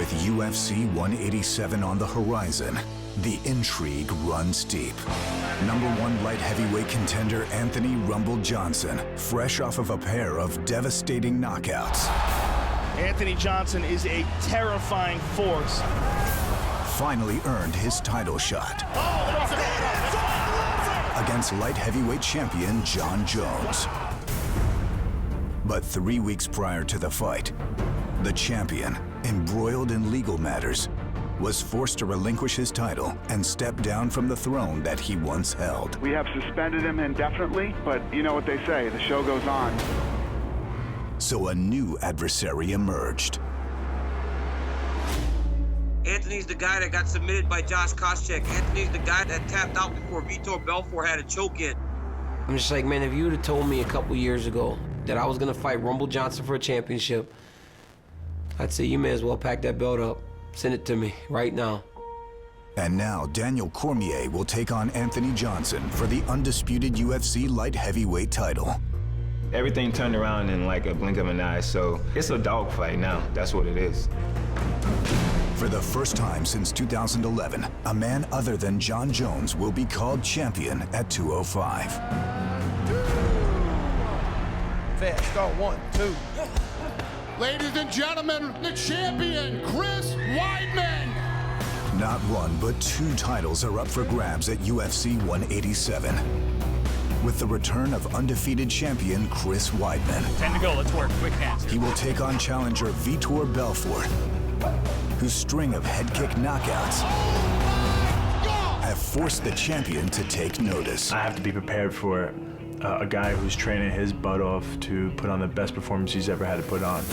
With UFC 187 on the horizon, the intrigue runs deep. #1 light heavyweight contender Anthony "Rumble" Johnson, fresh off of a pair of devastating knockouts. Anthony Johnson is a terrifying force. Finally earned his title shot against light heavyweight champion Jon Jones. But 3 weeks prior to the fight, the champion, embroiled in legal matters, was forced to relinquish his title and step down from the throne that he once held. We have suspended him indefinitely, but you know what they say, the show goes on. So a new adversary emerged. Anthony's the guy that got submitted by Josh Koscheck. Anthony's the guy that tapped out before Vitor Belfot had a choke in. I'm just like, man, if you would have told me a couple years ago that I was gonna fight Rumble Johnson for a championship, I'd say you may as well pack that belt up. Send it to me right now. And now Daniel Cormier will take on Anthony Johnson for the undisputed UFC light heavyweight title. Everything turned around in like a blink of an eye, so it's a dogfight now. That's what it is. For the first time since 2011, a man other than Jon Jones will be called champion at 205. Fast start, 1, 2. Ladies and gentlemen, the champion, Chris Weidman. Not one, but 2 titles are up for grabs at UFC 187. With the return of undefeated champion Chris Weidman. 10 to go, let's work, quick hands. He will take on challenger Vitor Belfot, whose string of head kick knockouts have forced the champion to take notice. I have to be prepared for a guy who's training his butt off to put on the best performance he's ever had to put on.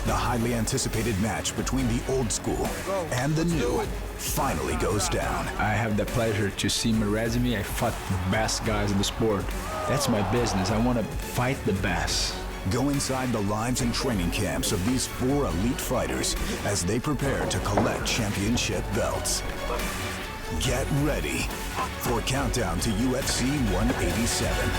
The highly anticipated match between the old school and the new finally goes down. I have the pleasure to see my resume. I fought the best guys in the sport. That's my business. I want to fight the best. Go inside the lives and training camps of these 4 elite fighters as they prepare to collect championship belts. Get ready for Countdown to UFC 187.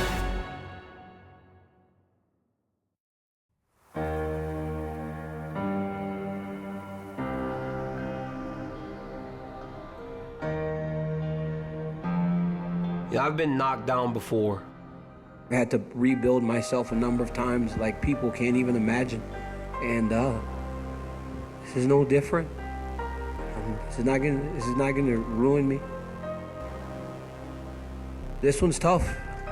Yeah, I've been knocked down before. I had to rebuild myself a number of times like people can't even imagine. And this is no different. This is not gonna ruin me. This one's tough,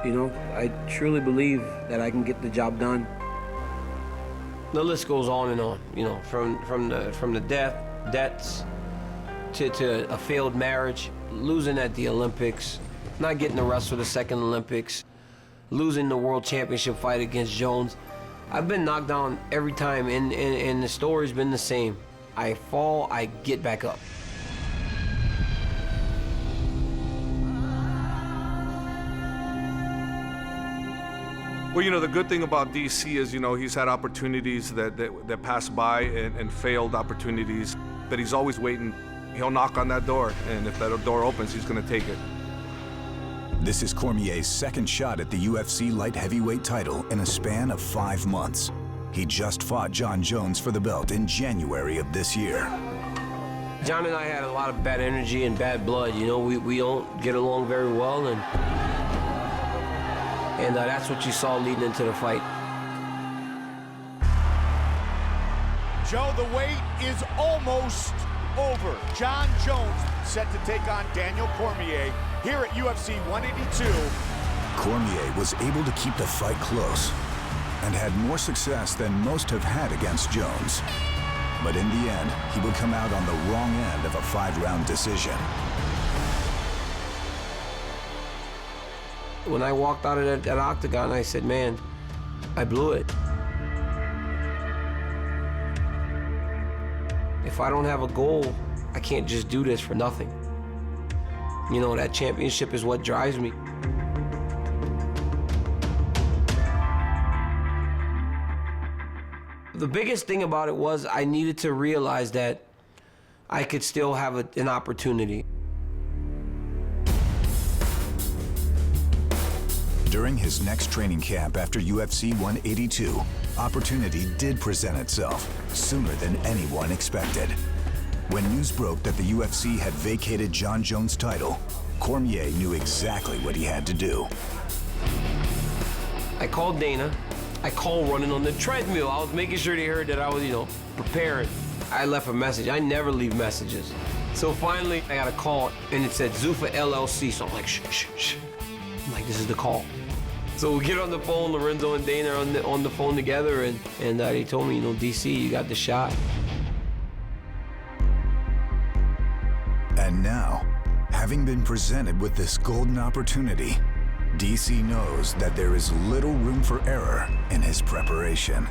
you know. I truly believe that I can get the job done. The list goes on and on, you know, from the debts to a failed marriage, losing at the Olympics, not getting the rest for the second Olympics, losing the world championship fight against Jones. I've been knocked down every time, and the story's been the same. I fall, I get back up. Well, you know, the good thing about DC is, you know, he's had opportunities that passed by and failed opportunities, but he's always waiting. He'll knock on that door, and if that door opens, he's going to take it. This is Cormier's second shot at the UFC light heavyweight title in a span of 5 months. He just fought Jon Jones for the belt in January of this year. Jon and I had a lot of bad energy and bad blood. You know, we don't get along very well, and that's what you saw leading into the fight. Joe, the wait is almost over. Jon Jones set to take on Daniel Cormier here at UFC 182. Cormier was able to keep the fight close and had more success than most have had against Jones. But in the end, he would come out on the wrong end of a 5-round decision. When I walked out of that octagon, I said, man, I blew it. If I don't have a goal, I can't just do this for nothing. You know, that championship is what drives me. The biggest thing about it was I needed to realize that I could still have an opportunity. During his next training camp after UFC 182, opportunity did present itself sooner than anyone expected. When news broke that the UFC had vacated Jon Jones' title, Cormier knew exactly what he had to do. I called Dana. I called running on the treadmill. I was making sure they heard that I was, preparing. I left a message. I never leave messages. So finally, I got a call, and it said Zuffa LLC. So I'm like, shh. I'm like, this is the call. So we get on the phone, Lorenzo and Dana are on the phone together, and they told me, DC, you got the shot. And now, having been presented with this golden opportunity, DC knows that there is little room for error in his preparation.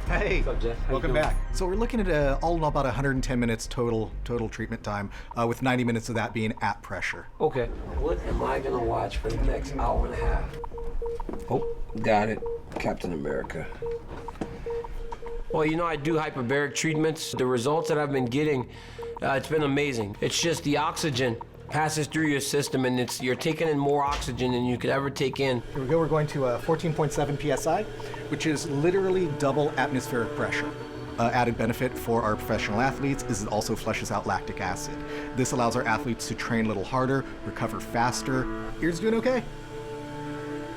Hey, what's up, Jeff? welcome back. So we're looking at all in all about 110 minutes total treatment time, with 90 minutes of that being at pressure. Okay. What am I gonna watch for the next hour and a half? Oh, got it. Captain America. Well, I do hyperbaric treatments. The results that I've been getting, it's been amazing. It's just the oxygen passes through your system, and you're taking in more oxygen than you could ever take in. Here we go. We're going to 14.7 psi, which is literally double atmospheric pressure. Added benefit for our professional athletes is it also flushes out lactic acid. This allows our athletes to train a little harder, recover faster. Ears doing okay?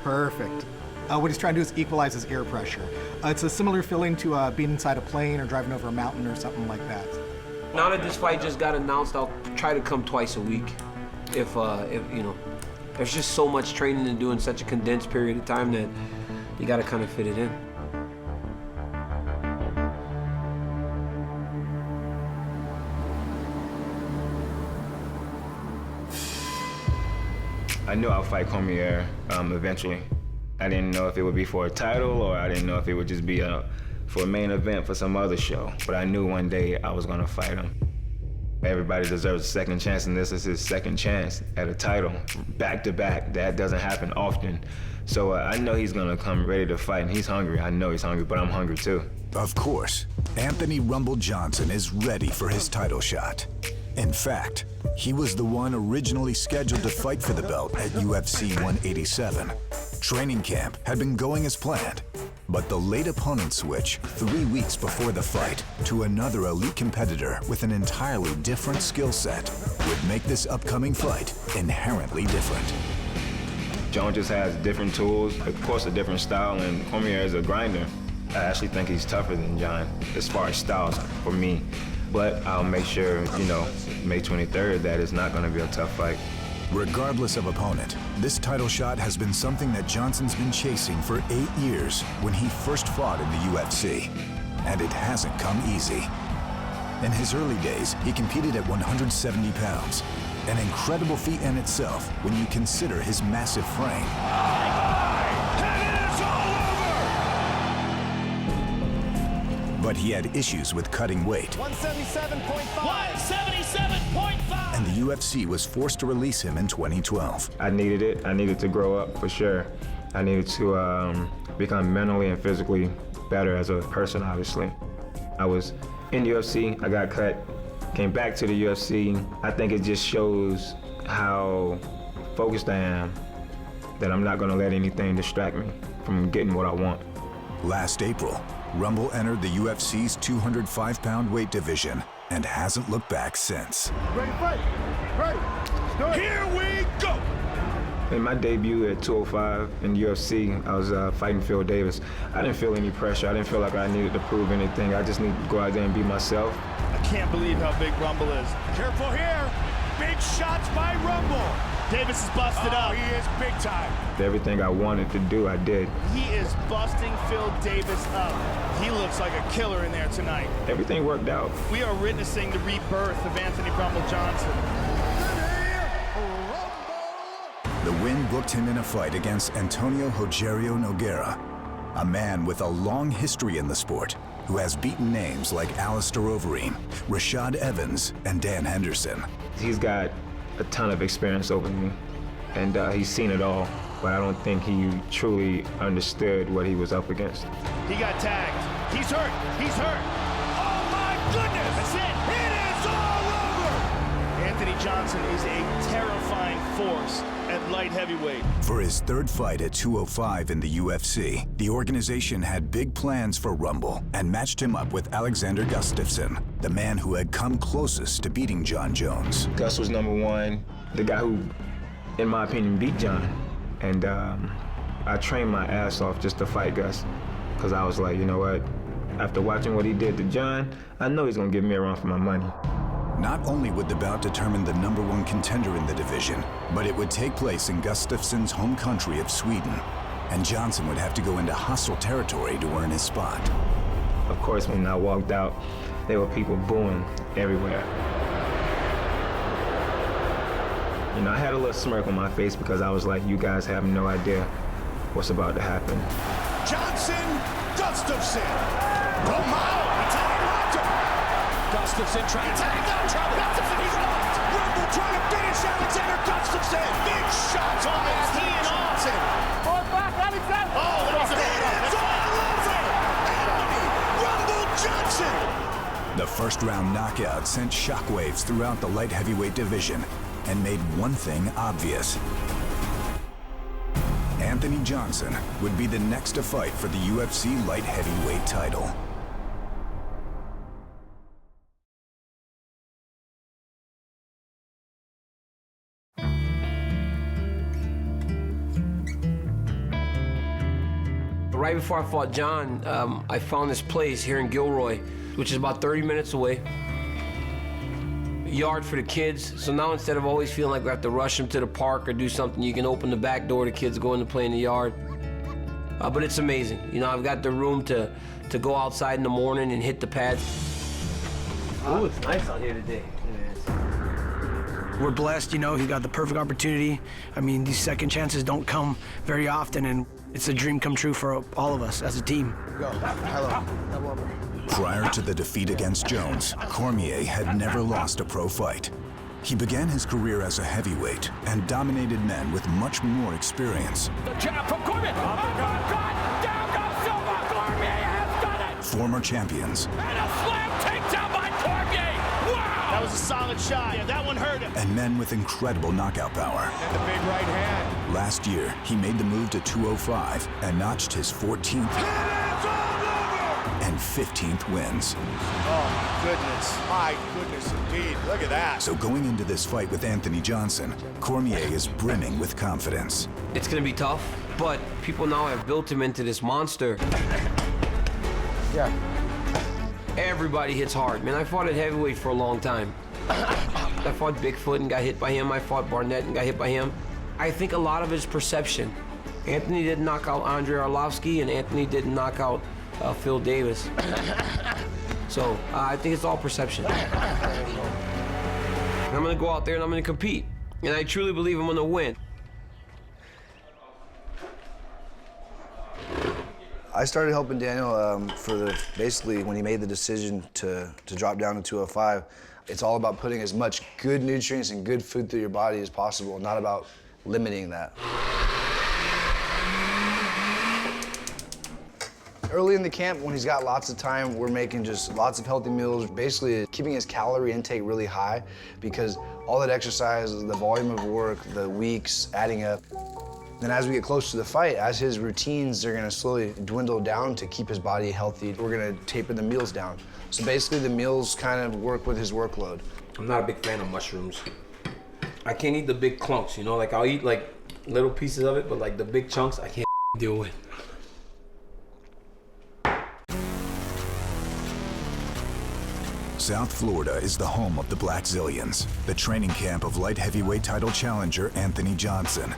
Perfect. What he's trying to do is equalize his air pressure. It's a similar feeling to being inside a plane or driving over a mountain or something like that. Now that this fight just got announced, I'll try to come twice a week. If there's just so much training to do in such a condensed period of time that you got to kind of fit it in. I knew I'd fight Cormier eventually. I didn't know if it would be for a title or I didn't know if it would just be for a main event for some other show. But I knew one day I was gonna fight him. Everybody deserves a second chance, and this is his second chance at a title, back to back. That doesn't happen often. So I know he's gonna come ready to fight, and he's hungry. I know he's hungry, but I'm hungry too. Of course, Anthony "Rumble" Johnson is ready for his title shot. In fact, he was the one originally scheduled to fight for the belt at UFC 187. Training camp had been going as planned, but the late opponent switch 3 weeks before the fight to another elite competitor with an entirely different skill set would make this upcoming fight inherently different. Jones just has different tools, of course a different style, and Cormier is a grinder. I actually think he's tougher than John as far as styles for me. But I'll make sure, May 23rd, that it's not gonna be a tough fight. Regardless of opponent, this title shot has been something that Johnson's been chasing for 8 years when he first fought in the UFC, and it hasn't come easy. In his early days, he competed at 170 pounds, an incredible feat in itself when you consider his massive frame. But he had issues with cutting weight. 177.5. 177.5. And the UFC was forced to release him in 2012. I needed it. I needed to grow up for sure. I needed to become mentally and physically better as a person, obviously. I was in the UFC, I got cut, came back to the UFC. I think it just shows how focused I am, that I'm not gonna let anything distract me from getting what I want. Last April, Rumble entered the UFC's 205-pound weight division and hasn't looked back since. Ready to fight. Ready. Here we go. In my debut at 205 in the UFC, I was fighting Phil Davis. I didn't feel any pressure. I didn't feel like I needed to prove anything. I just needed to go out there and be myself. I can't believe how big Rumble is. Careful here. Big shots by Rumble. Davis is busted up. He is big time. Everything I wanted to do, I did. He is busting Phil Davis up. He looks like a killer in there tonight. Everything worked out. We are witnessing the rebirth of Anthony Rumble Johnson. The win booked him in a fight against Antonio Rogerio Nogueira, a man with a long history in the sport who has beaten names like Alistair Overeem, Rashad Evans, and Dan Henderson. He's got a ton of experience over me, and he's seen it all, but I don't think he truly understood what he was up against. He got tagged. He's hurt. He's hurt. Oh my goodness! That's it. It is all over. Anthony Johnson is a terrifying force at light heavyweight. For his third fight at 205 in the UFC, the organization had big plans for Rumble and matched him up with Alexander Gustafsson, the man who had come closest to beating Jon Jones. Gus was #1, the guy who, in my opinion, beat Jon. And I trained my ass off just to fight Gus, because I was like, you know what? After watching what he did to Jon, I know he's gonna give me a run for my money. Not only would the bout determine the #1 contender in the division, but it would take place in Gustafsson's home country of Sweden, and Johnson would have to go into hostile territory to earn his spot. Of course, when I walked out, there were people booing everywhere. You know, I had a little smirk on my face because I was like, you guys have no idea what's about to happen. Johnson, Gustafsson. Romano, Italian locked him. Gustafsson trying to take down trouble. Gustafsson, he's locked. Rumble trying to finish Alexander Gustafsson. Big shots on that. He and Johnson. Fall back, Alexander. Oh, that's it's all over. Anthony Rumble Johnson. The first round knockout sent shockwaves throughout the light heavyweight division and made one thing obvious. Anthony Johnson would be the next to fight for the UFC light heavyweight title. Right before I fought Jon, I found this place here in Gilroy, which is about 30 minutes away. A yard for the kids. So now instead of always feeling like we have to rush them to the park or do something, you can open the back door, the kids go in to play in the yard. But it's amazing. You know, I've got the room to go outside in the morning and hit the pads. Oh, it's nice out here today. We're blessed, you know, he got the perfect opportunity. I mean, these second chances don't come very often, and it's a dream come true for all of us as a team. Go. Hello. Prior to the defeat against Jones, Cormier had never lost a pro fight. He began his career as a heavyweight and dominated men with much more experience. The jab from Cormier. Down goes Silva. Cormier has done it. Former champions. And a slam takedown by Cormier. Wow. That was a solid shot. Yeah, that one hurt him. And men with incredible knockout power. And the big right hand. Last year, he made the move to 205 and notched his 14th and 15th wins. Oh, my goodness indeed. Look at that. So going into this fight with Anthony Johnson, Cormier is brimming with confidence. It's gonna be tough, but people now have built him into this monster. Yeah. Everybody hits hard. Man, I fought at heavyweight for a long time. I fought Bigfoot and got hit by him. I fought Barnett and got hit by him. I think a lot of it is perception. Anthony didn't knock out Andrei Arlovski, and Anthony didn't knock out Phil Davis. So I think it's all perception. And I'm gonna go out there and I'm gonna compete. And I truly believe I'm gonna win. I started helping Daniel basically when he made the decision to drop down to 205. It's all about putting as much good nutrients and good food through your body as possible, not about limiting that. Early in the camp, when he's got lots of time, we're making just lots of healthy meals, basically keeping his calorie intake really high because all that exercise, the volume of work, the weeks adding up. Then as we get close to the fight, as his routines are gonna slowly dwindle down to keep his body healthy, we're gonna taper the meals down. So basically the meals kind of work with his workload. I'm not a big fan of mushrooms. I can't eat the big clumps, you know? Like I'll eat like little pieces of it, but like the big chunks, I can't deal with. South Florida is the home of the Black Zillions, the training camp of light heavyweight title challenger Anthony Johnson.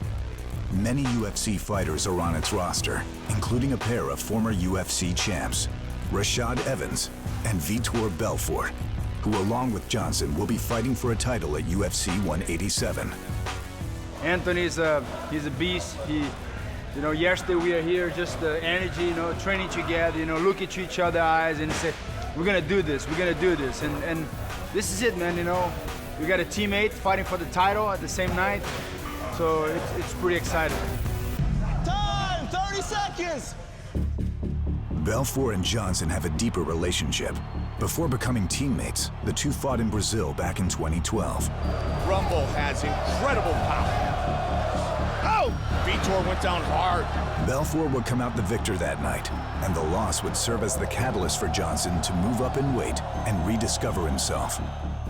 Many UFC fighters are on its roster, including a pair of former UFC champs, Rashad Evans and Vitor Belfot, who along with Johnson will be fighting for a title at UFC 187. Anthony's he's a beast. You know, yesterday we are here, just the energy, you know, training together, you know, look at each other's eyes and say, we're gonna do this, we're gonna do this. And this is it, man, you know. We got a teammate fighting for the title at the same night. So it's pretty exciting. Time, 30 seconds. Belfort and Johnson have a deeper relationship, Before becoming teammates, the two fought in Brazil back in 2012. Rumble has incredible power. Oh! Vitor went down hard. Belfort would come out the victor that night, and the loss would serve as the catalyst for Johnson to move up in weight and rediscover himself.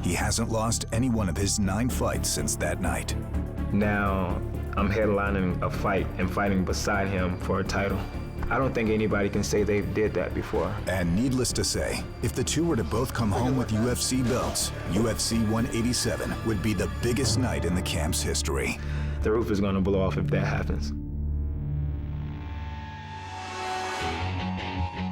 He hasn't lost any one of his 9 fights since that night. Now, I'm headlining a fight and fighting beside him for a title. I don't think anybody can say they did that before. And needless to say, if the two were to both come home with UFC belts, UFC 187 would be the biggest night in the camp's history. The roof is gonna blow off if that happens.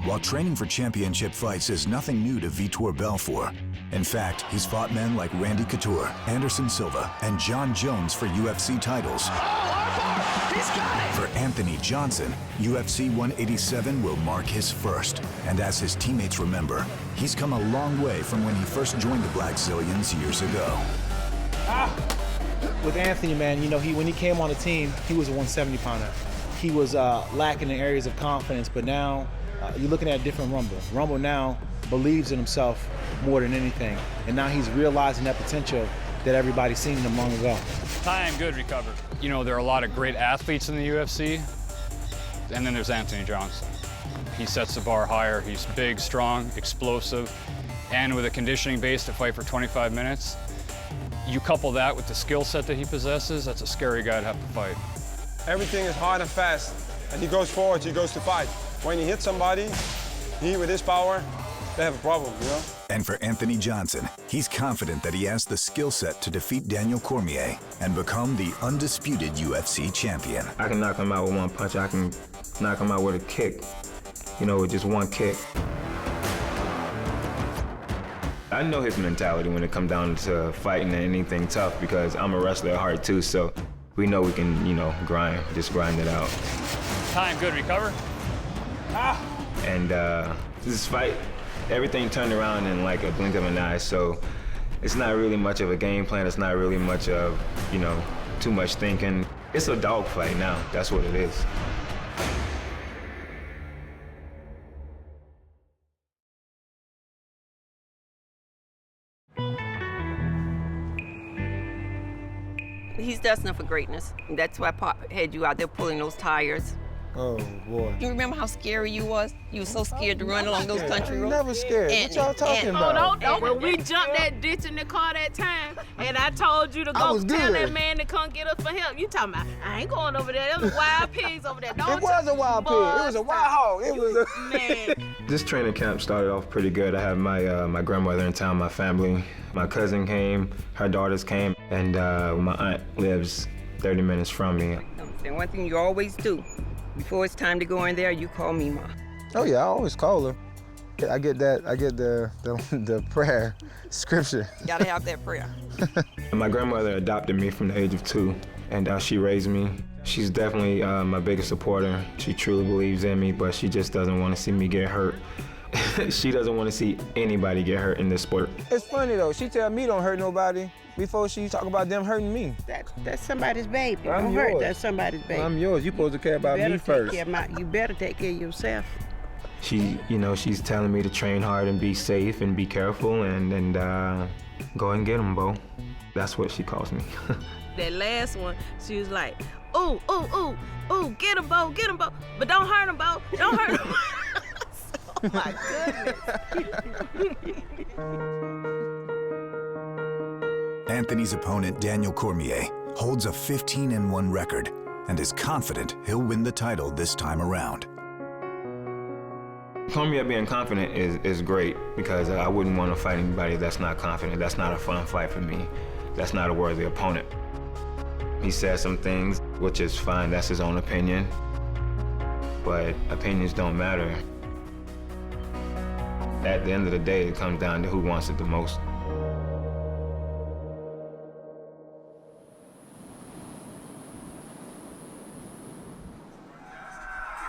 While training for championship fights is nothing new to Vitor Belfort. In fact, he's fought men like Randy Couture, Anderson Silva, and John Jones for UFC titles. For Anthony Johnson, UFC 187 will mark his first. And as his teammates remember, he's come a long way from when he first joined the Black Zillions years ago. With Anthony, man, you know, when he came on the team, he was a 170-pounder. He was lacking in areas of confidence, but now you're looking at a different Rumble. Rumble now believes in himself more than anything, and now he's realizing that potential that everybody's seen him long ago. Time good recovered. You know, there are a lot of great athletes in the UFC, and then there's Anthony Johnson. He sets the bar higher. He's big, strong, explosive, and with a conditioning base to fight for 25 minutes, you couple that with the skill set that he possesses, that's a scary guy to have to fight. Everything is hard and fast, and he goes forward, he goes to fight. When he hits somebody, with his power, they have a problem, you know? And for Anthony Johnson, he's confident that he has the skill set to defeat Daniel Cormier and become the undisputed UFC champion. I can knock him out with one punch. I can knock him out with a kick, you know, with just one kick. I know his mentality when it comes down to fighting and anything tough because I'm a wrestler at heart too, so we know we can, you know, just grind it out. Time good recover. And this fight, everything turned around in like a blink of an eye, so it's not really much of a game plan. It's not really much of, you know, too much thinking. It's a dogfight now. That's what it is. He's destined for greatness. And that's why Pop had you out there pulling those tires. Oh, boy. You remember how scary you was? You were so scared to run along those country roads. Never scared. What y'all talking about? Oh, when we jumped that ditch in the car that time, and I told you to go tell that man to come get us for help. You talking about, I ain't going over there. There was wild pigs over there. It was a wild pig. It was a wild hog. It was a... Man. This training camp started off pretty good. I had my grandmother in town, my family. My cousin came, her daughters came, and my aunt lives 30 minutes from me. And one thing you always do, before it's time to go in there, you call me Ma. Oh yeah, I always call her. I get the prayer, scripture. You gotta have that prayer. My grandmother adopted me from the age of 2, and she raised me. She's definitely my biggest supporter. She truly believes in me, but she just doesn't want to see me get hurt. She doesn't want to see anybody get hurt in this sport. It's funny though, she tell me don't hurt nobody before she talk about them hurting me. That's somebody's baby. I'm don't yours. hurt. That's somebody's baby. I'm yours. You supposed to care about me first. You better take care of yourself. She, you know, she's telling me to train hard and be safe and be careful and go and get them, Bo. That's what she calls me. That last one, she was like, ooh, ooh, ooh, ooh, get him, Bo, but don't hurt him, Bo, don't hurt him. Oh my goodness. Anthony's opponent, Daniel Cormier, holds a 15-1 record and is confident he'll win the title this time around. Cormier being confident is great because I wouldn't want to fight anybody that's not confident. That's not a fun fight for me. That's not a worthy opponent. He says some things, which is fine, that's his own opinion, but opinions don't matter. At the end of the day, it comes down to who wants it the most.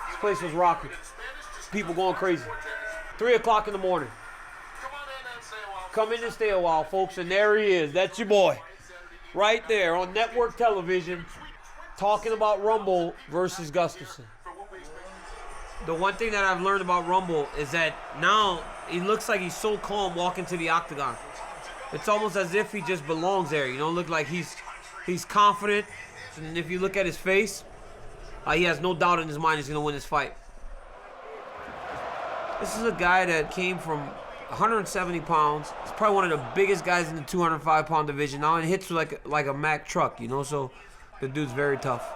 This place was rocking. People going crazy. 3 o'clock in the morning. Come in and stay a while, folks, and there he is. That's your boy. Right there on network television, talking about Rumble versus Gustafsson. The one thing that I've learned about Rumble is that now He looks like he's so calm walking to the octagon. It's almost as if he just belongs there. You know, look like he's confident. And if you look at his face, he has no doubt in his mind he's gonna win this fight. This is a guy that came from 170 pounds. He's probably one of the biggest guys in the 205-pound division now, and hits like a Mack truck, you know. So the dude's very tough.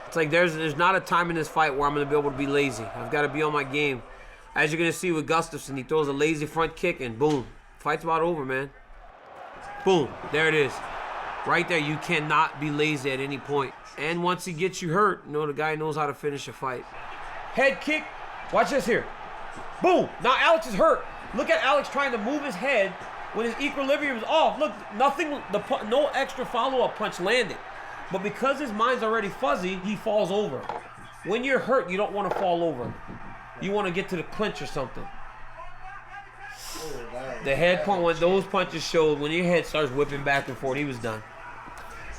It's like there's not a time in this fight where I'm gonna be able to be lazy. I've got to be on my game. As you're gonna see with Gustafsson, he throws a lazy front kick and boom, fight's about over, man. Boom, there it is. Right there, you cannot be lazy at any point. And once he gets you hurt, you know, the guy knows how to finish a fight. Head kick, watch this here. Boom, now Alex is hurt. Look at Alex trying to move his head when his equilibrium is off. Look, nothing, no extra follow-up punch landed. But because his mind's already fuzzy, he falls over. When you're hurt, you don't want to fall over. You want to get to the clinch or something. The head punch, when those punches showed, when your head starts whipping back and forth, he was done.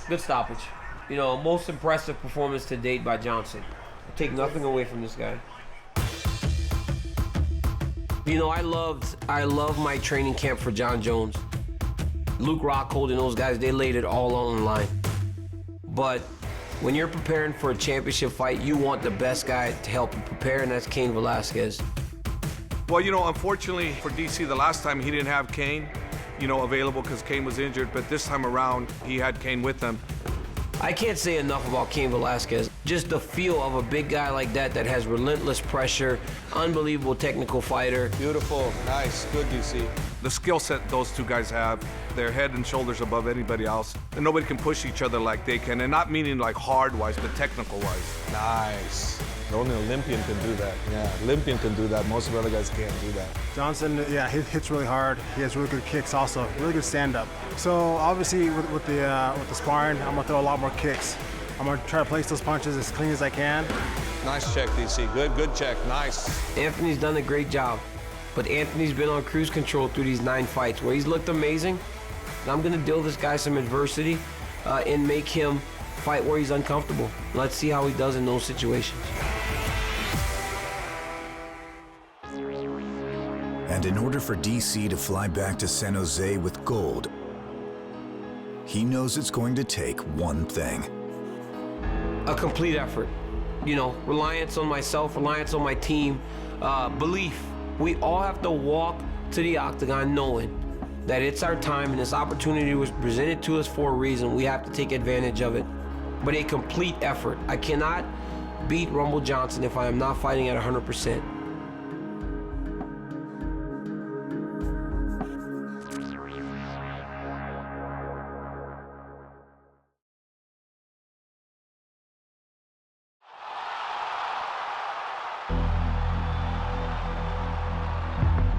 Good stoppage. You know, most impressive performance to date by Johnson. I take nothing away from this guy. You know, I love my training camp for John Jones. Luke Rockhold and those guys, they laid it all on the line. But when you're preparing for a championship fight, you want the best guy to help you prepare, and that's Cain Velasquez. Well, you know, unfortunately for DC, the last time he didn't have Cain, you know, available because Cain was injured, but this time around, he had Cain with him. I can't say enough about Cain Velasquez. Just the feel of a big guy like that has relentless pressure, unbelievable technical fighter. Beautiful, nice, good DC. The skill set those two guys have, they're head and shoulders above anybody else. And nobody can push each other like they can, and not meaning like hard-wise, but technical-wise. Nice. Only an Olympian can do that. Yeah, Olympian can do that. Most of the other guys can't do that. Johnson, yeah, he hits really hard. He has really good kicks also, really good stand-up. So obviously with the sparring, I'm gonna throw a lot more kicks. I'm gonna try to place those punches as clean as I can. Nice check, DC. Good check. Nice. Anthony's done a great job, but Anthony's been on cruise control through these 9 fights where he's looked amazing. And I'm gonna deal this guy some adversity and make him fight where he's uncomfortable. Let's see how he does in those situations. And in order for DC to fly back to San Jose with gold, he knows it's going to take one thing. A complete effort. You know, reliance on myself, reliance on my team, belief. We all have to walk to the octagon knowing that it's our time and this opportunity was presented to us for a reason. We have to take advantage of it. But a complete effort. I cannot beat Rumble Johnson if I am not fighting at 100%.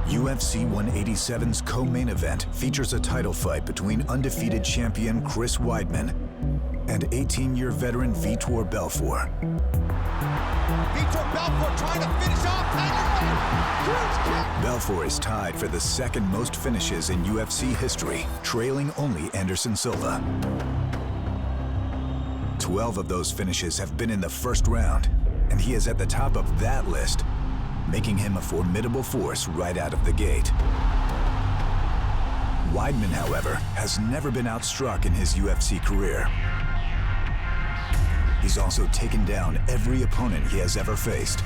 UFC 187's co-main event features a title fight between undefeated champion Chris Weidman and 18-year veteran Vitor Belfot. Vitor Belfort trying to finish off Tiger's. Belfort is tied for the second most finishes in UFC history, trailing only Anderson Silva. 12 of those finishes have been in the first round, and he is at the top of that list, making him a formidable force right out of the gate. Weidman, however, has never been outstruck in his UFC career. He's also taken down every opponent he has ever faced.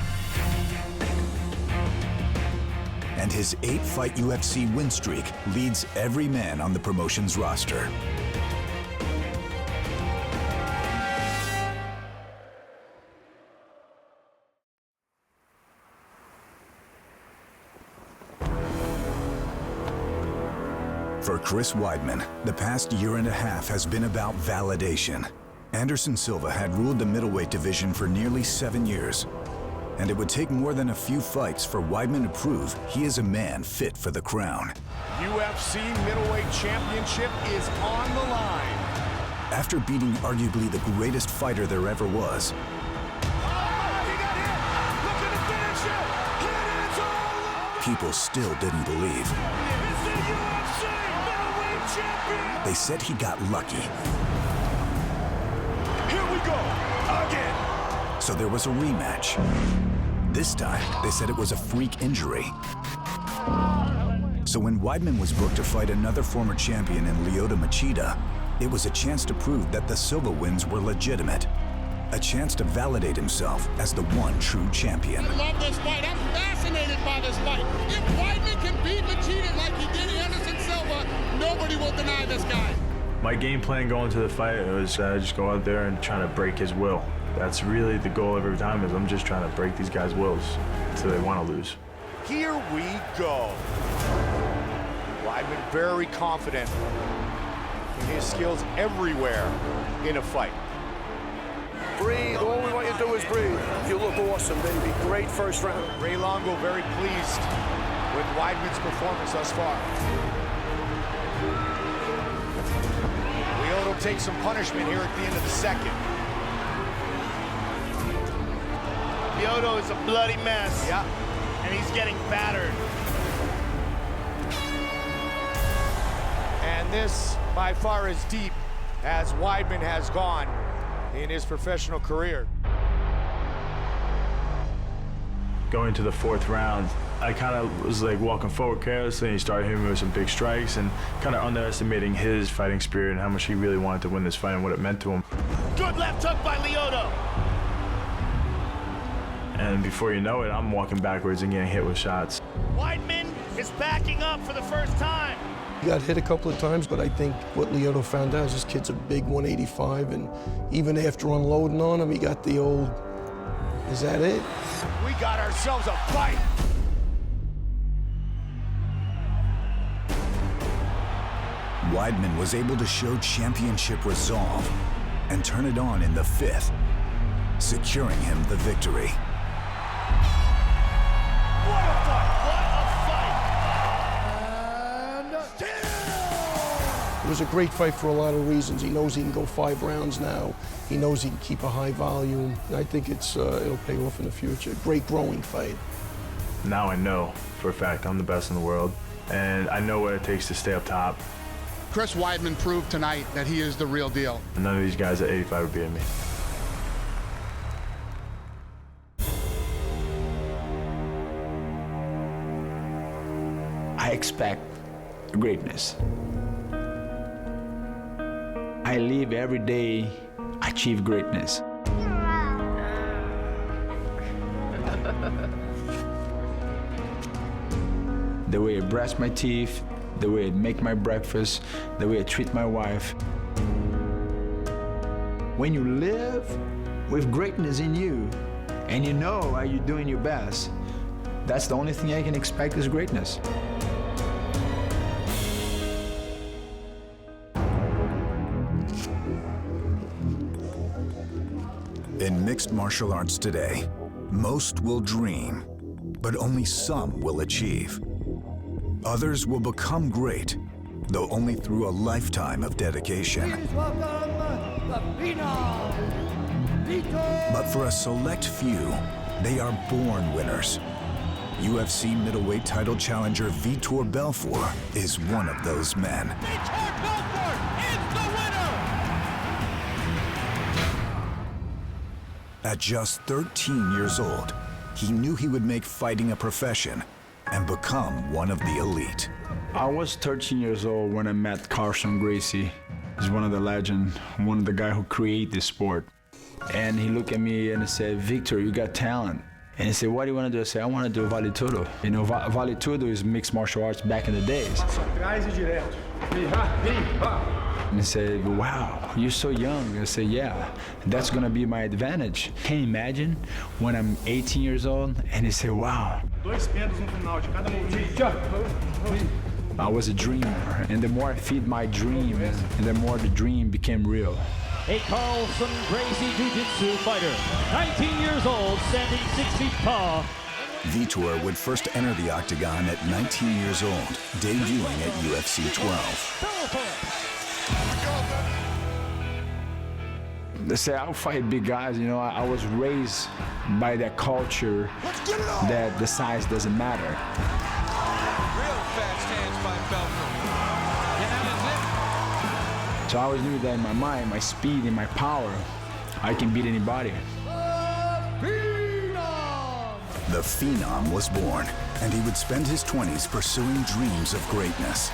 And his 8-fight UFC win streak leads every man on the promotion's roster. For Chris Weidman, the past year and a half has been about validation. Anderson Silva had ruled the middleweight division for nearly 7 years, and it would take more than a few fights for Weidman to prove he is a man fit for the crown. UFC middleweight championship is on the line. After beating arguably the greatest fighter there ever was, people still didn't believe. They said he got lucky. Here we go, again. So there was a rematch. This time, they said it was a freak injury. So when Weidman was booked to fight another former champion in Lyoto Machida, it was a chance to prove that the Silva wins were legitimate. A chance to validate himself as the one true champion. I love this fight. I'm fascinated by this fight. If Weidman can beat Machida like he did Anderson Silva, nobody will deny this guy. My game plan going to the fight was just go out there and try to break his will. That's really the goal every time, is I'm just trying to break these guys' wills so they want to lose. Here we go. Weidman very confident in his skills everywhere in a fight. Breathe. All we want you to do is breathe. You look awesome, baby. Great first round. Ray Longo very pleased with Weidman's performance thus far. Lyoto takes some punishment here at the end of the second. Lyoto is a bloody mess. Yeah. And he's getting battered. And this, by far, as deep as Weidman has gone in his professional career. Going to the fourth round, I kind of was like walking forward carelessly, and he started hitting me with some big strikes and kind of underestimating his fighting spirit and how much he really wanted to win this fight and what it meant to him. Good left hook by Lyoto. And before you know it, I'm walking backwards and getting hit with shots. Weidman is backing up for the first time. He got hit a couple of times, but I think what Lyoto found out is this kid's a big 185, and even after unloading on him, he got the old, is that it? We got ourselves a fight. Weidman was able to show championship resolve and turn it on in the fifth, securing him the victory. What a fight! What a fight! It was a great fight for a lot of reasons. He knows he can go 5 rounds now. He knows he can keep a high volume. I think it'll pay off in the future. Great growing fight. Now I know for a fact I'm the best in the world, and I know what it takes to stay up top. Chris Weidman proved tonight that he is the real deal. None of these guys at 85 would beat me. I expect greatness. I live every day, achieve greatness. The way I brush my teeth, the way I make my breakfast, the way I treat my wife. When you live with greatness in you, and you know are you doing your best, that's the only thing I can expect is greatness. In mixed martial arts today, most will dream, but only some will achieve. Others will become great, though only through a lifetime of dedication. But for a select few, they are born winners. UFC middleweight title challenger Vitor Belfot is one of those men. Vitor Belfort is the winner! At just 13 years old, he knew he would make fighting a profession and become one of the elite. I was 13 years old when I met Carson Gracie. He's one of the legends, one of the guys who created this sport. And he looked at me and he said, "Victor, you got talent." And he said, "What do you want to do?" I said, "I want to do Vale Tudo." You know, Vale Tudo is mixed martial arts back in the days. And he said, "Wow, you're so young." I said, "Yeah, that's gonna be my advantage." Can you imagine when I'm 18 years old? And he said, "Wow." I was a dreamer, and the more I feed my dream, and the more the dream became real. A Carlson Gracie Jiu-Jitsu fighter, 19 years old, standing 6 feet tall. Vitor would first enter the octagon at 19 years old, debuting at UFC 12. They say I'll fight big guys. You know, I was raised by that culture that the size doesn't matter. Real fast hands by Belfort. So I always knew that in my mind, my speed and my power, I can beat anybody. The Phenom was born, and he would spend his 20s pursuing dreams of greatness.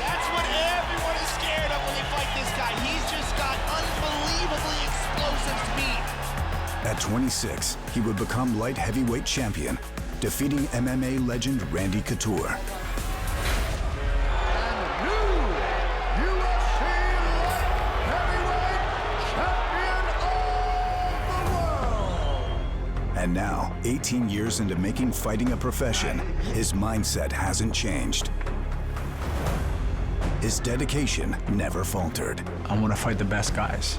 That's what everyone is scared of when they fight this guy. He's just got unbelievably explosive speed. At 26, he would become light heavyweight champion, defeating MMA legend Randy Couture. And now, 18 years into making fighting a profession, his mindset hasn't changed. His dedication never faltered. I want to fight the best guys.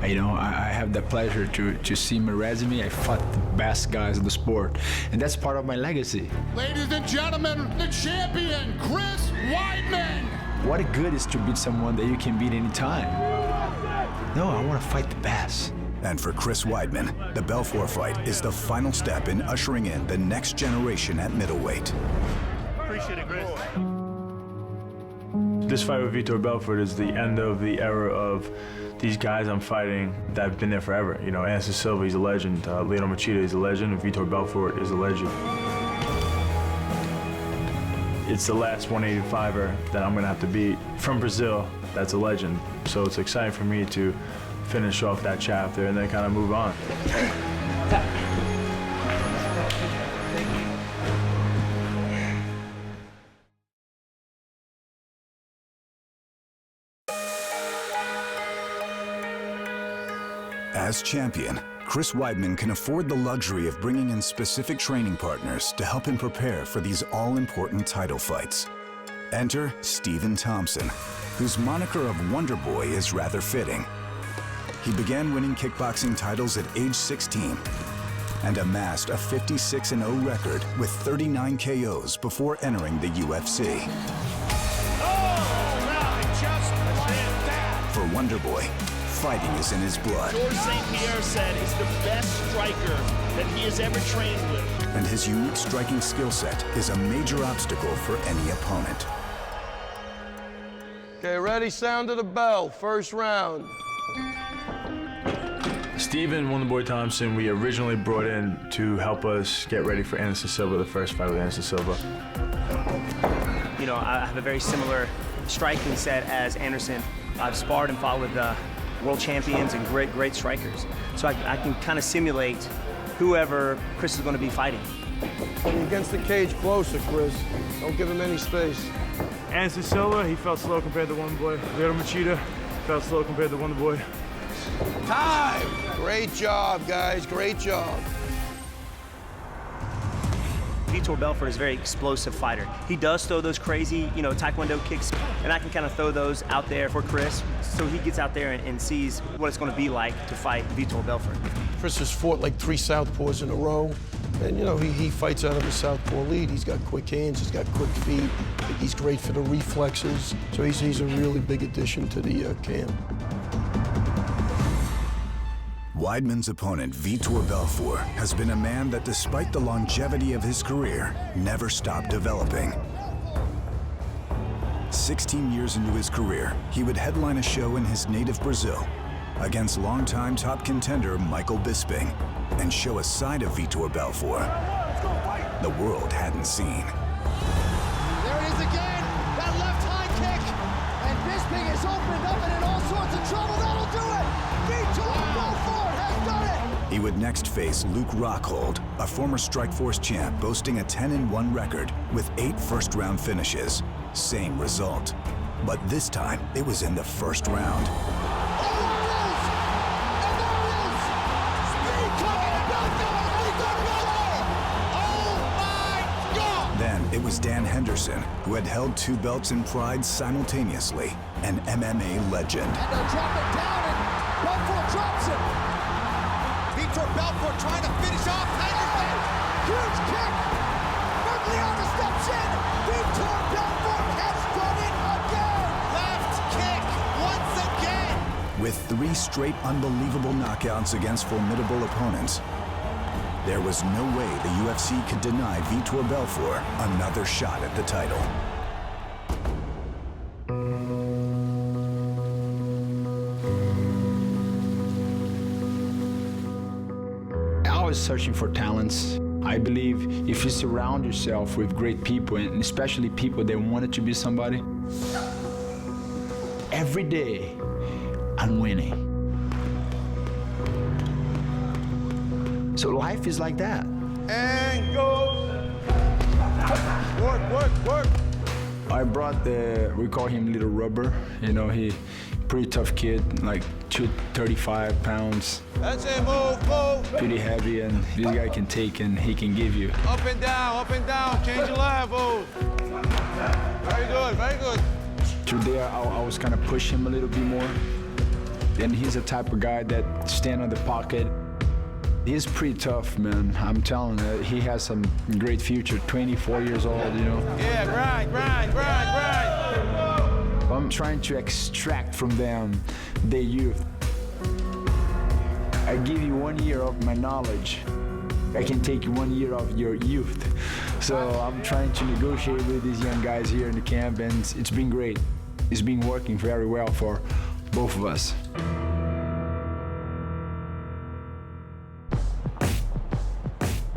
I have the pleasure to see my resume. I fought the best guys in the sport, and that's part of my legacy. Ladies and gentlemen, the champion, Chris Weidman. What good is to beat someone that you can beat anytime? No, I want to fight the best. And for Chris Weidman, the Belfort fight is the final step in ushering in the next generation at middleweight. Appreciate it, Chris. This fight with Vitor Belfort is the end of the era of these guys I'm fighting that have been there forever. You know, Anderson Silva, he's a legend. Lionel Machida, he's a legend. And Vitor Belfort is a legend. It's the last 185er that I'm going to have to beat from Brazil. That's a legend. So it's exciting for me to finish off that chapter and then kind of move on. As champion, Chris Weidman can afford the luxury of bringing in specific training partners to help him prepare for these all-important title fights. Enter Stephen Thompson, whose moniker of Wonder Boy is rather fitting. He began winning kickboxing titles at age 16 and amassed a 56-0 record with 39 KOs before entering the UFC. For Wonder Boy, fighting is in his blood. George St. Pierre said he's the best striker that he has ever trained with. And his unique striking skill set is a major obstacle for any opponent. Okay, ready? Sound of the bell. First round. Stephen Wonderboy Thompson, we originally brought in to help us get ready for Anderson Silva, the first fight with Anderson Silva. You know, I have a very similar striking set as Anderson. I've sparred and fought with world champions and great strikers. So I can kind of simulate whoever Chris is going to be fighting. Against the cage closer, Chris. Don't give him any space. Anderson Silva, he felt slow compared to Wonderboy. Lionel Machida felt slow compared to Wonderboy. Time! Great job, guys. Great job. Vitor Belfort is a very explosive fighter. He does throw those crazy, Taekwondo kicks, and I can kind of throw those out there for Chris, so he gets out there and sees what it's going to be like to fight Vitor Belfort. Chris has fought like 3 southpaws in a row, and he fights out of a southpaw lead. He's got quick hands, he's got quick feet, he's great for the reflexes, so he's a really big addition to the camp. Weidman's opponent, Vitor Belfort, has been a man that, despite the longevity of his career, never stopped developing. 16 years into his career, he would headline a show in his native Brazil against longtime top contender Michael Bisping and show a side of Vitor Belfort the world hadn't seen. There it is again, that left high kick, and Bisping is opened up and in all sorts of trouble. That'll do it. Vitor Belfort has done it. He would next face Luke Rockhold, a former Strikeforce champ boasting a 10-1 record with 8 first-round finishes. Same result, but this time it was in the first round. Then it was Dan Henderson, who had held 2 belts in pride simultaneously, an MMA legend. And they'll drop it down, and Belfort drops it. Vitor Belfort trying to finish off Henderson. Huge kick. Mergliano steps in. Vitor Belfort has done it again. Left kick once again. With 3 straight unbelievable knockouts against formidable opponents, there was no way the UFC could deny Vitor Belfort another shot at the title. I was searching for talents. I believe if you surround yourself with great people, and especially people that wanted to be somebody, every day I'm winning. So life is like that. And go. Work, work, work. I brought we call him Little Rubber. You know, he pretty tough kid, like 235 pounds. That's it, move. Pretty heavy, and this guy can take and he can give you. Up and down, change your level. Very good, very good. Through there, I was kind of push him a little bit more. And he's the type of guy that stand on the pocket. He's pretty tough, man. I'm telling you, he has some great future. 24 years old, you know. Yeah, grind. I'm trying to extract from them their youth. I give you 1 year of my knowledge. I can take 1 year of your youth. So I'm trying to negotiate with these young guys here in the camp, and it's been great. It's been working very well for both of us.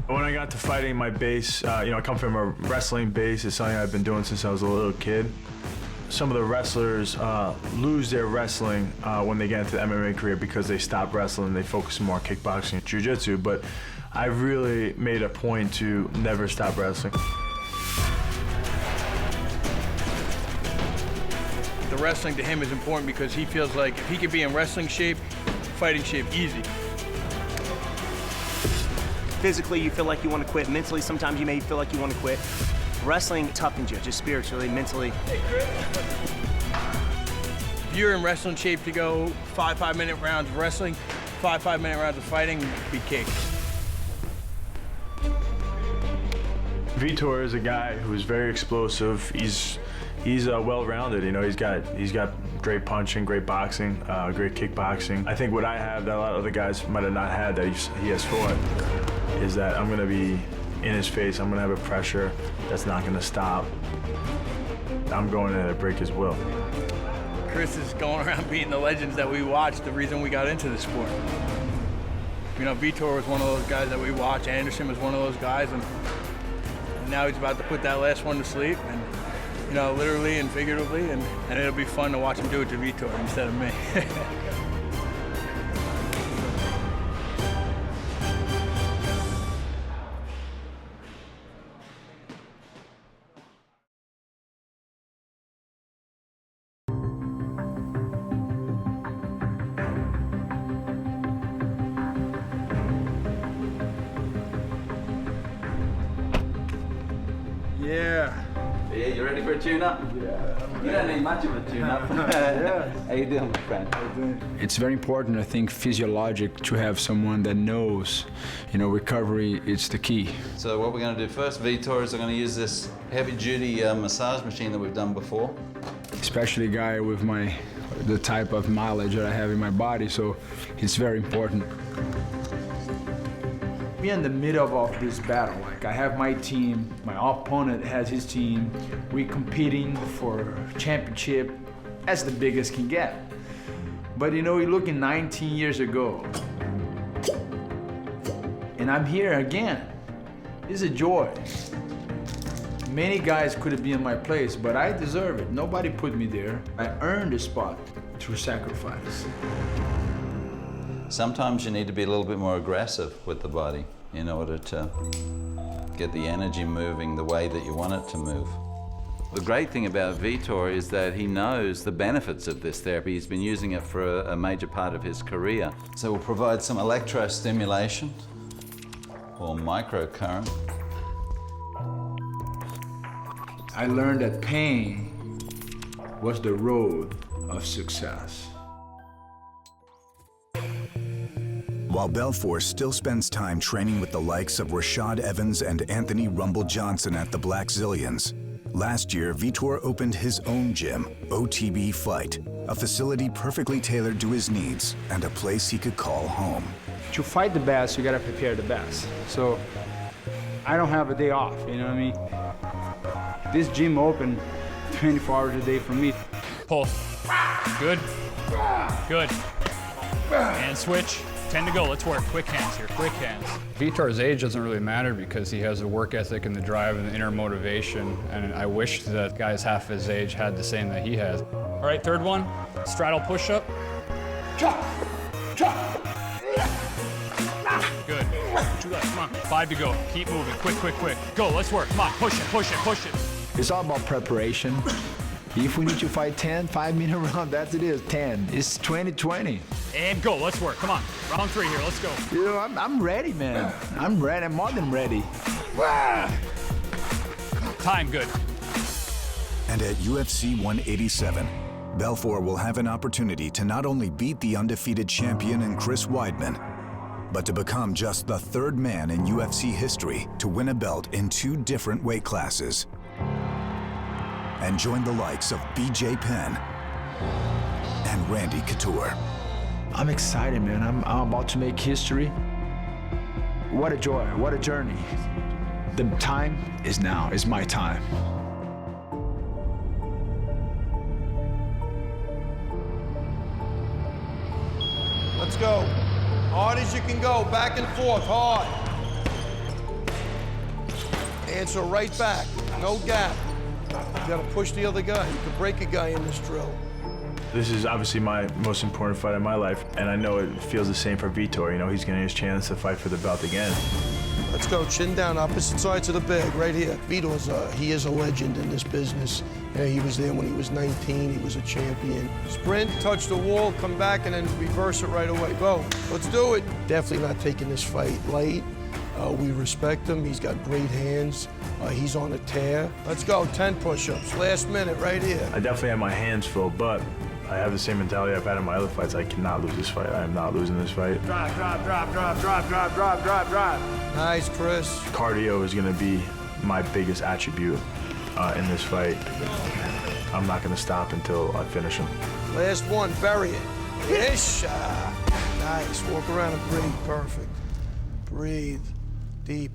When I got to fighting, my base, I come from a wrestling base. It's something I've been doing since I was a little kid. Some of the wrestlers lose their wrestling when they get into the MMA career because they stop wrestling. They focus more on kickboxing and jiu-jitsu, but I really made a point to never stop wrestling. The wrestling to him is important because he feels like if he could be in wrestling shape, fighting shape, easy. Physically, you feel like you want to quit. Mentally, sometimes you may feel like you want to quit. Wrestling toughens you, just spiritually, mentally. If you're in wrestling shape to go 5-minute rounds of wrestling, 5-minute rounds of fighting, be cake. Vitor is a guy who's very explosive. He's well-rounded. You know, he's got great punching, great boxing, great kickboxing. I think what I have that a lot of other guys might have not had that he has fought is that I'm going to be in his face. I'm going to have a pressure that's not going to stop. I'm going to break his will. Chris is going around beating the legends that we watched, the reason we got into the sport. You know, Vitor was one of those guys that we watched. Anderson was one of those guys, and now he's about to put that last one to sleep, and you know, literally and figuratively, and it'll be fun to watch him do it to Vitor instead of me. Yeah, you ready for a tune-up? Yeah. You don't need much of a tune-up. Yeah. How you doing, my friend? How you doing? It's very important, I think, physiologic to have someone that knows, you know, recovery is the key. So what we're going to do first, Vitor, is I'm going to use this heavy-duty massage machine that we've done before. Especially a guy with the type of mileage that I have in my body, so it's very important. We're in the middle of this battle. Like, I have my team, my opponent has his team. We're competing for championship as the biggest can get. But you know, you're looking 19 years ago, and I'm here again. It's a joy. Many guys could have been in my place, but I deserve it. Nobody put me there. I earned the spot through sacrifice. Sometimes you need to be a little bit more aggressive with the body in order to get the energy moving the way that you want it to move. The great thing about Vitor is that he knows the benefits of this therapy. He's been using it for a major part of his career. So we'll provide some electrostimulation or microcurrent. I learned that pain was the road of success. While Belfort still spends time training with the likes of Rashad Evans and Anthony Rumble Johnson at the Black Zillions, last year Vitor opened his own gym, OTB Fight, a facility perfectly tailored to his needs and a place he could call home. To fight the best, you gotta prepare the best. So I don't have a day off, you know what I mean? This gym open 24 hours a day for me. Pull. Good. Good. And switch. 10 to go, let's work. Quick hands here, quick hands. Vitor's age doesn't really matter because he has the work ethic and the drive and the inner motivation, and I wish that guys half his age had the same that he has. All right, third one, straddle push-up. Chop, chop. Good, 2 left, come on. 5 to go, keep moving, quick, quick, quick. Go, let's work, come on, push it, push it, push it. It's all about preparation. If we need to fight 10, 5-minute round, that's it is, 10. It's 20-20. And go, let's work, come on. Round 3 here, let's go. You know, I'm ready, man. I'm ready, I'm more than ready. Time, good. And at UFC 187, Belfort will have an opportunity to not only beat the undefeated champion in Chris Weidman, but to become just the 3rd man in UFC history to win a belt in 2 different weight classes. And join the likes of BJ Penn and Randy Couture. I'm excited, man. I'm about to make history. What a joy, what a journey. The time is now, it's my time. Let's go. Hard as you can go, back and forth, hard. Answer right back, no gap. You gotta push the other guy. You can break a guy in this drill. This is obviously my most important fight of my life, and I know it feels the same for Vitor. You know, he's getting his chance to fight for the belt again. Let's go, chin down, opposite sides of the bag, right here. Vitor's, he is a legend in this business. Yeah, he was there when he was 19, he was a champion. Sprint, touch the wall, come back, and then reverse it right away. Go, let's do it. Definitely not taking this fight light. We respect him, he's got great hands. He's on a tear. Let's go, 10 push-ups, last minute, right here. I definitely have my hands full, but I have the same mentality I've had in my other fights. I cannot lose this fight. I am not losing this fight. Drop, drop, drop, drop, drop, drop, drop, drop, drop. Nice, Chris. Cardio is gonna be my biggest attribute in this fight. I'm not gonna stop until I finish him. Last one, bury it. Ish. Nice, walk around and breathe, perfect. Breathe, deep.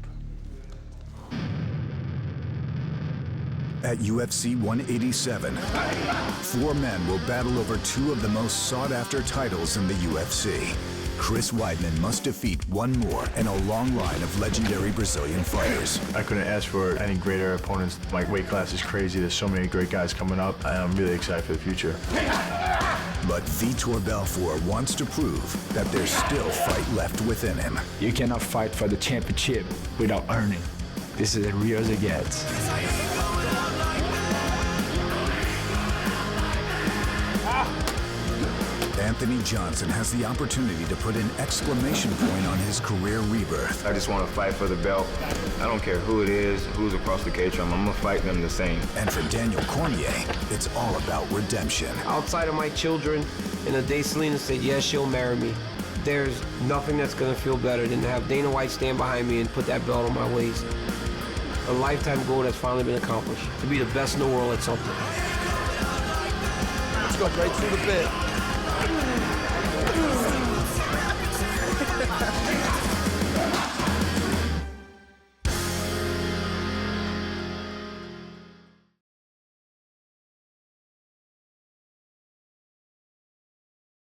At UFC 187, 4 men will battle over 2 of the most sought-after titles in the UFC. Chris Weidman must defeat 1 more in a long line of legendary Brazilian fighters. I couldn't ask for any greater opponents. My weight class is crazy. There's so many great guys coming up. I'm really excited for the future. But Vitor Belfort wants to prove that there's still fight left within him. You cannot fight for the championship without earning. This is as real as it gets. Anthony Johnson has the opportunity to put an exclamation point on his career rebirth. I just want to fight for the belt. I don't care who it is, who's across the cage room. I'm going to fight them the same. And for Daniel Cormier, it's all about redemption. Outside of my children, and the day Selena said, yes, she'll marry me, there's nothing that's going to feel better than to have Dana White stand behind me and put that belt on my waist. A lifetime goal that's finally been accomplished. To be the best in the world at something. Let's go right through the bit.